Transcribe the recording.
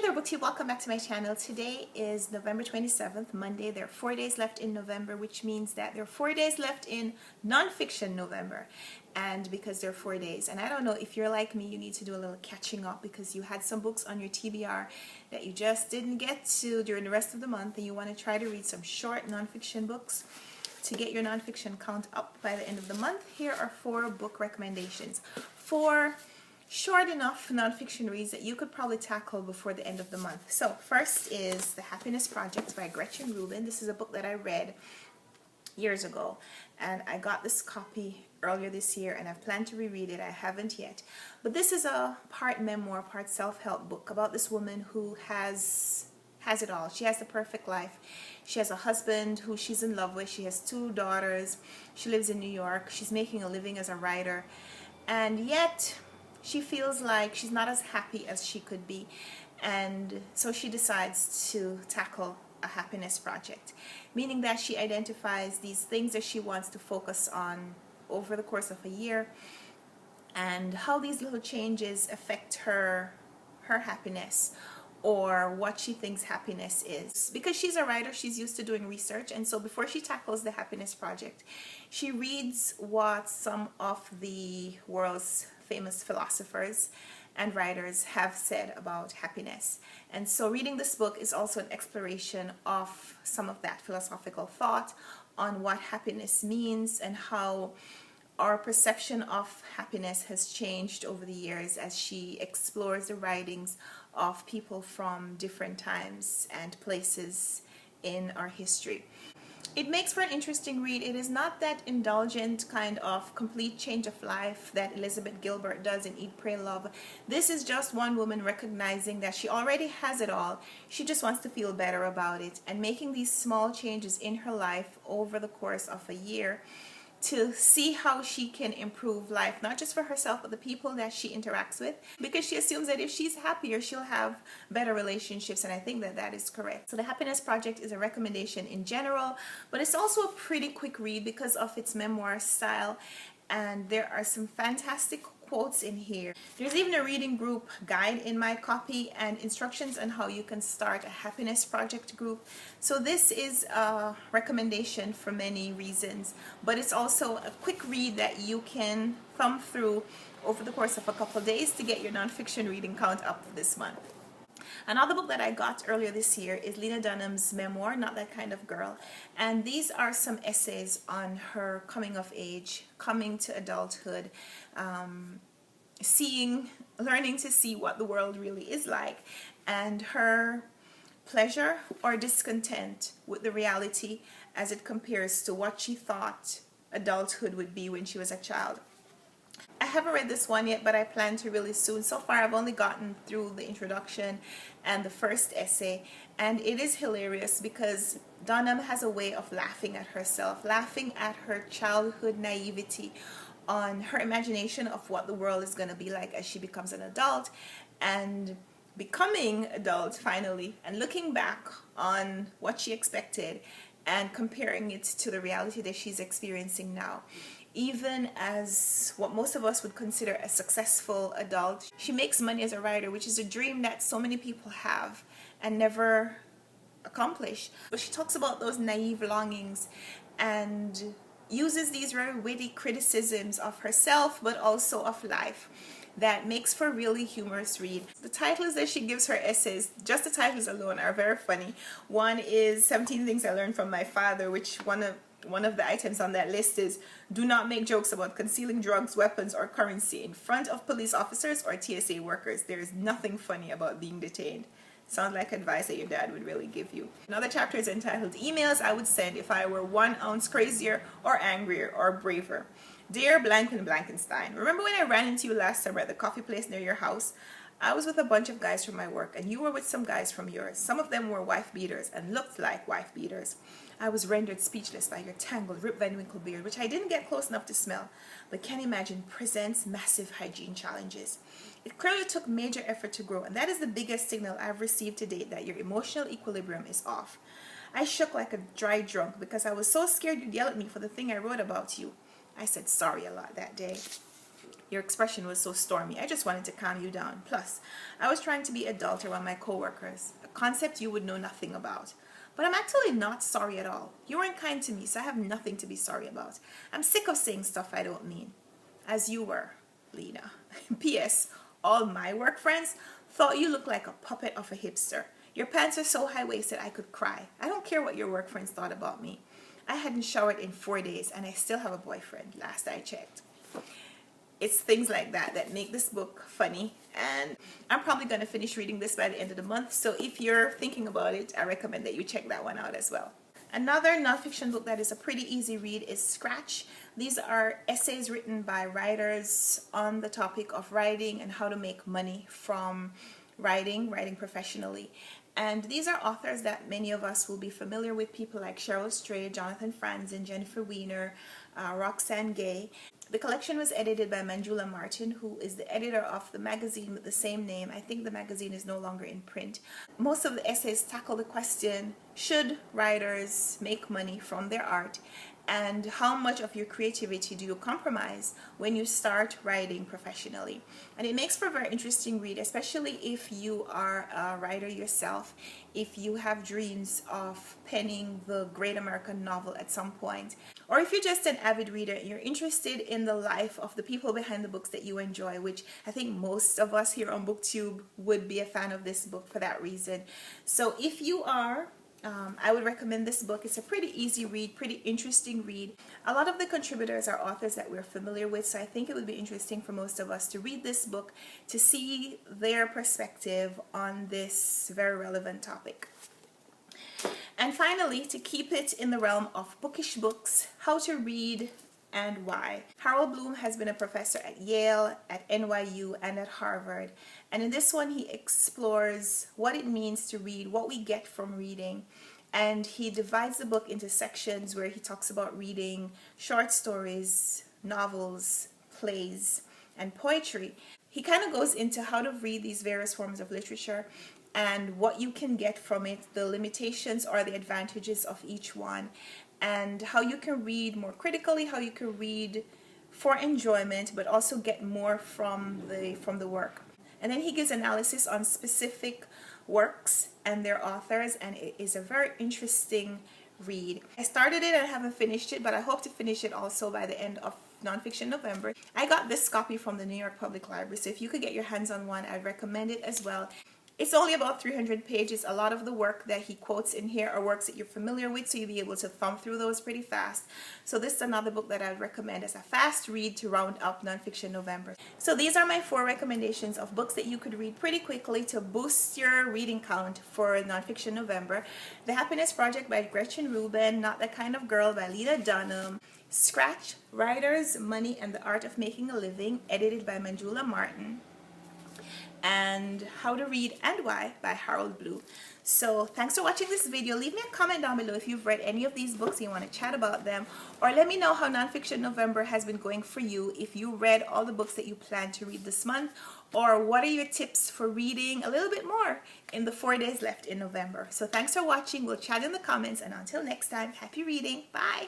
there, Booktube. Welcome back to my channel. Today is November 27th, Monday. There are 4 days left in November, which means that there are 4 days left in nonfiction November. And because there are 4 days, and I don't know if you're like me, you need to do a little catching up because you had some books on your TBR that you just didn't get to during the rest of the month, and you want to try to read some short nonfiction books to get your nonfiction count up by the end of the month. Here are 4 book recommendations. 4 short enough nonfiction reads that you could probably tackle before the end of the month. So first is The Happiness Project by Gretchen Rubin. This is a book that I read years ago, and I got this copy earlier this year, and I've planned to reread it. I haven't yet, but this is a part memoir, part self-help book about this woman who has it all. She has the perfect life. She has a husband who she's in love with. She has 2 daughters. She lives in New York. She's making a living as a writer, and yet she feels like she's not as happy as she could be, and so she decides to tackle a happiness project, meaning that she identifies these things that she wants to focus on over the course of a year, and how these little changes affect her happiness, or what she thinks happiness is. Because she's a writer, she's used to doing research, and so before she tackles the happiness project, she reads what some of the world's famous philosophers and writers have said about happiness. And so reading this book is also an exploration of some of that philosophical thought on what happiness means and how our perception of happiness has changed over the years as she explores the writings of people from different times and places in our history. It makes for an interesting read. It is not that indulgent kind of complete change of life that Elizabeth Gilbert does in Eat, Pray, Love. This is just one woman recognizing that she already has it all. She just wants to feel better about it, and making these small changes in her life over the course of a year to see how she can improve life, not just for herself, but the people that she interacts with, because she assumes that if she's happier, she'll have better relationships, and I think that that is correct. So The Happiness Project is a recommendation in general, but it's also a pretty quick read because of its memoir style, and there are some fantastic quotes in here. There's even a reading group guide in my copy and instructions on how you can start a happiness project group. So this is a recommendation for many reasons, but it's also a quick read that you can thumb through over the course of a couple of days to get your nonfiction reading count up this month. Another book that I got earlier this year is Lena Dunham's memoir, Not That Kind of Girl. And these are some essays on her coming of age, coming to adulthood, learning to see what the world really is like, and her pleasure or discontent with the reality as it compares to what she thought adulthood would be when she was a child. I haven't read this one yet, but I plan to really soon. So far, I've only gotten through the introduction and the first essay, and it is hilarious because Dunham has a way of laughing at herself, laughing at her childhood naivety, on her imagination of what the world is going to be like as she becomes an adult, and becoming adult finally, and looking back on what she expected and comparing it to the reality that she's experiencing now. Even as what most of us would consider a successful adult, she makes money as a writer, which is a dream that so many people have and never accomplish. But she talks about those naive longings and uses these very witty criticisms of herself, but also of life, that makes for a really humorous read. The titles that she gives her essays, just the titles alone, are very funny. One is 17 Things I Learned from My Father, which one of the items on that list is, do not make jokes about concealing drugs, weapons, or currency in front of police officers or TSA workers. There is nothing funny about being detained. Sounds like advice that your dad would really give you. Another chapter is entitled Emails I Would Send If I Were 1 Ounce Crazier or Angrier or Braver. Dear Blanken Blankenstein, remember when I ran into you last summer at the coffee place near your house? I was with a bunch of guys from my work, and you were with some guys from yours. Some of them were wife beaters and looked like wife beaters. I was rendered speechless by your tangled Rip Van Winkle beard, which I didn't get close enough to smell, but can imagine presents massive hygiene challenges. It clearly took major effort to grow, and that is the biggest signal I've received to date that your emotional equilibrium is off. I shook like a dry drunk because I was so scared you'd yell at me for the thing I wrote about you. I said sorry a lot that day. Your expression was so stormy. I just wanted to calm you down. Plus, I was trying to be adult around my coworkers, a concept you would know nothing about. But I'm actually not sorry at all. You weren't kind to me, so I have nothing to be sorry about. I'm sick of saying stuff I don't mean. As you were, Lena. P.S. All my work friends thought you looked like a puppet of a hipster. Your pants are so high-waisted I could cry. I don't care what your work friends thought about me. I hadn't showered in 4 days, and I still have a boyfriend, last I checked. It's things like that that make this book funny, and I'm probably going to finish reading this by the end of the month, so if you're thinking about it, I recommend that you check that one out as well. Another nonfiction book that is a pretty easy read is Scratch. These are essays written by writers on the topic of writing and how to make money from writing professionally. And these are authors that many of us will be familiar with, people like Cheryl Stray, Jonathan Franzen, Jennifer Weiner, Roxane Gay. The collection was edited by Manjula Martin, who is the editor of the magazine with the same name. I think the magazine is no longer in print. Most of the essays tackle the question, should writers make money from their art? And how much of your creativity do you compromise when you start writing professionally? And it makes for a very interesting read, especially if you are a writer yourself, if you have dreams of penning the great American novel at some point, or if you're just an avid reader and you're interested in the life of the people behind the books that you enjoy, which I think most of us here on BookTube would be a fan of this book for that reason. So if you are, I would recommend this book. It's a pretty easy read, pretty interesting read. A lot of the contributors are authors that we're familiar with, so I think it would be interesting for most of us to read this book to see their perspective on this very relevant topic. And finally, to keep it in the realm of bookish books, How to Read and Why. Harold Bloom has been a professor at Yale, at NYU, and at Harvard. And in this one, he explores what it means to read, what we get from reading. And he divides the book into sections where he talks about reading short stories, novels, plays, and poetry. He kind of goes into how to read these various forms of literature and what you can get from it, the limitations or the advantages of each one, and how you can read more critically, how you can read for enjoyment, but also get more from the work. And then he gives analysis on specific works and their authors, and it is a very interesting read. I started it and haven't finished it, but I hope to finish it also by the end of Nonfiction November. I got this copy from the New York Public Library, so if you could get your hands on one, I'd recommend it as well. It's only about 300 pages. A lot of the work that he quotes in here are works that you're familiar with, so you'll be able to thumb through those pretty fast. So this is another book that I'd recommend as a fast read to round up Nonfiction November. So these are my 4 recommendations of books that you could read pretty quickly to boost your reading count for Nonfiction November. The Happiness Project by Gretchen Rubin, Not That Kind of Girl by Lena Dunham, Scratch, Writers, Money, and the Art of Making a Living, edited by Manjula Martin, and How to Read and Why by Harold Bloom. So thanks for watching this video. Leave me a comment down below if you've read any of these books and you want to chat about them, or let me know how Nonfiction November has been going for you, if you read all the books that you plan to read this month, or what are your tips for reading a little bit more in the 4 days left in November. So thanks for watching. We'll chat in the comments, and until next time, happy reading. Bye.